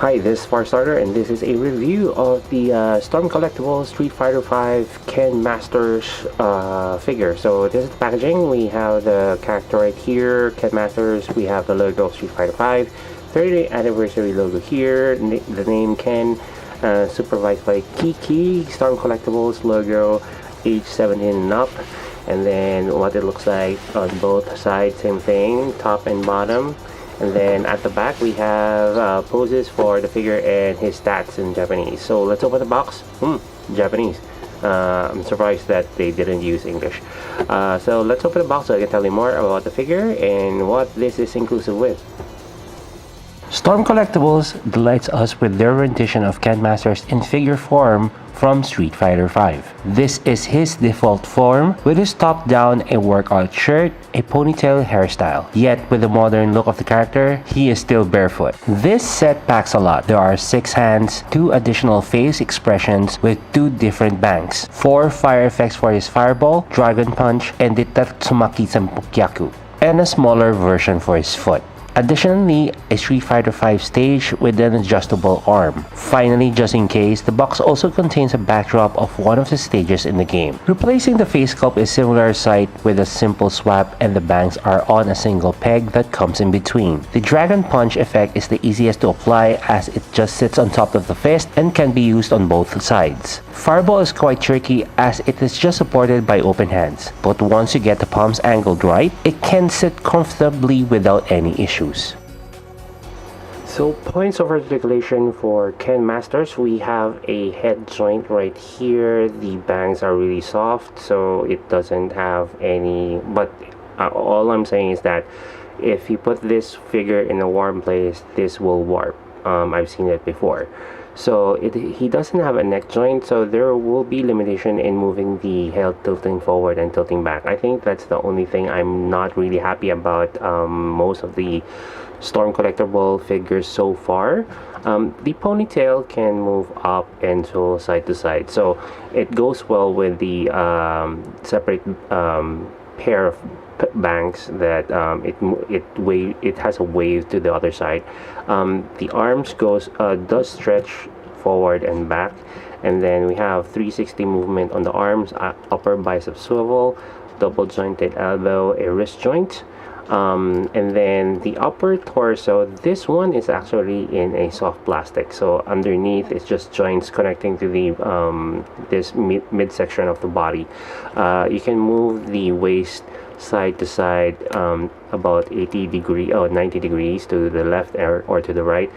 Hi, this is Farstarter, and this is a review of the Storm Collectibles Street Fighter V Ken Masters figure. So this is the packaging. We have the character right here, Ken Masters. We have the logo of Street Fighter V, 30th anniversary logo here, the name Ken, supervised by Kiki, Storm Collectibles logo, age 17 and up. And then what it looks like on both sides, same thing, top and bottom. And then at the back we have poses for the figure and his stats in Japanese. So let's open the box. Japanese. I'm surprised that they didn't use English. So let's open the box so I can tell you more about the figure and what this is inclusive with. Storm Collectibles delights us with their rendition of Ken Masters in figure form from Street Fighter V. This is his default form with his top down a workout shirt, a ponytail hairstyle. Yet with the modern look of the character, he is still barefoot. This set packs a lot. There are 6 hands, 2 additional face expressions with 2 different bangs, 4 fire effects for his fireball, dragon punch, and the Tatsumaki Senpukyaku, and a smaller version for his foot. Additionally, a Street Fighter V stage with an adjustable arm. Finally, just in case, the box also contains a backdrop of one of the stages in the game. Replacing the face sculpt is similar sight with a simple swap, and the bangs are on a single peg that comes in between. The Dragon Punch effect is the easiest to apply as it just sits on top of the fist and can be used on both sides. Fireball is quite tricky as it is just supported by open hands, but once you get the palms angled right, it can sit comfortably without any issue. So points of articulation for Ken Masters, we have a head joint right here. The bangs are really soft, so it doesn't have any, but all I'm saying is that if you put this figure in a warm place, this will warp. I've seen it before. So he doesn't have a neck joint, so there will be limitation in moving the head tilting forward and tilting back. I think that's the only thing I'm not really happy about most of the Storm Collectible figures so far. The ponytail can move up and so side to side, so it goes well with the separate pair of bangs that it has a wave to the other side. The arms does stretch forward and back, and then we have 360 movement on the arms, upper bicep swivel, double jointed elbow, a wrist joint. And then the upper torso, this one is actually in a soft plastic, so underneath it's just joints connecting to the this midsection of the body. You can move the waist side to side about 90 degrees to the left or to the right.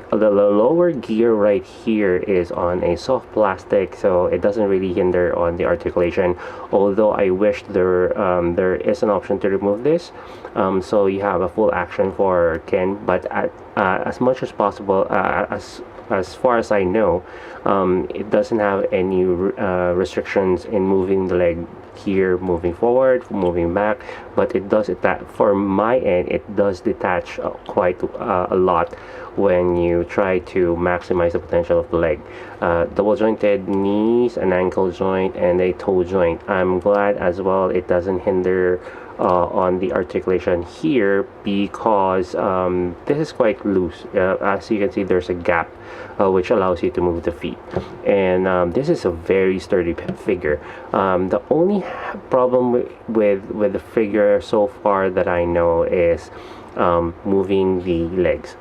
The lower gear right here is on a soft plastic, so it doesn't really hinder on the articulation, although I wish there is an option to remove this, so you have a full action for Ken, but as much as possible, as far as I know, it doesn't have any restrictions in moving the leg here, moving forward, moving back, but it does it that for my end it does detach quite a lot when you try to maximize the potential of the leg. Double jointed knees, an ankle joint, and a toe joint. I'm glad as well it doesn't hinder on the articulation here, because this is quite loose. As you can see, there's a gap which allows you to move the feet, and this is a very sturdy figure. The only problem with the figure so far that I know is moving the legs.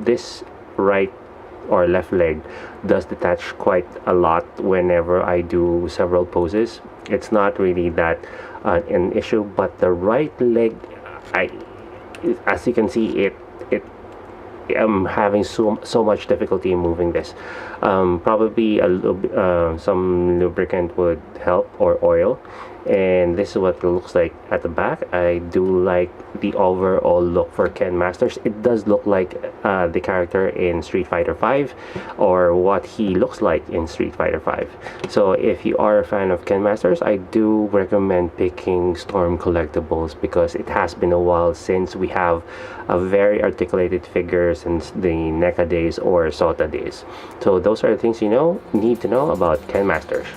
This right or left leg does detach quite a lot whenever I do several poses. It's not really that an issue, but the right leg, as you can see, I'm having so much difficulty in moving this. Probably a little bit, some lubricant would help, or oil. And this is what it looks like at the back. I do like the overall look for Ken Masters. It does look like the character in Street Fighter V, or what he looks like in Street Fighter V. So if you are a fan of Ken Masters, I do recommend picking Storm Collectibles, because it has been a while since we have a very articulated figure since the NECA days or SOTA days. So those are the things you need to know about Ken Masters.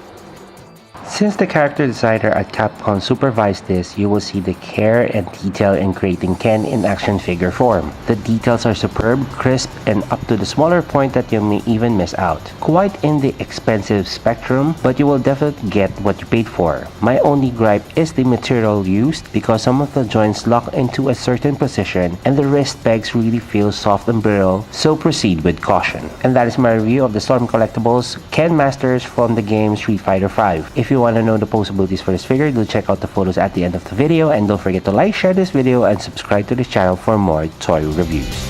Since the character designer at Capcom supervised this, you will see the care and detail in creating Ken in action figure form. The details are superb, crisp, and up to the smaller point that you may even miss out. Quite in the expensive spectrum, but you will definitely get what you paid for. My only gripe is the material used because some of the joints lock into a certain position and the wrist pegs really feel soft and brittle, so proceed with caution. And that is my review of the Storm Collectibles Ken Masters from the game Street Fighter V. If you want to know the possibilities for this figure, do check out the photos at the end of the video, and don't forget to like, share this video, and subscribe to this channel for more toy reviews.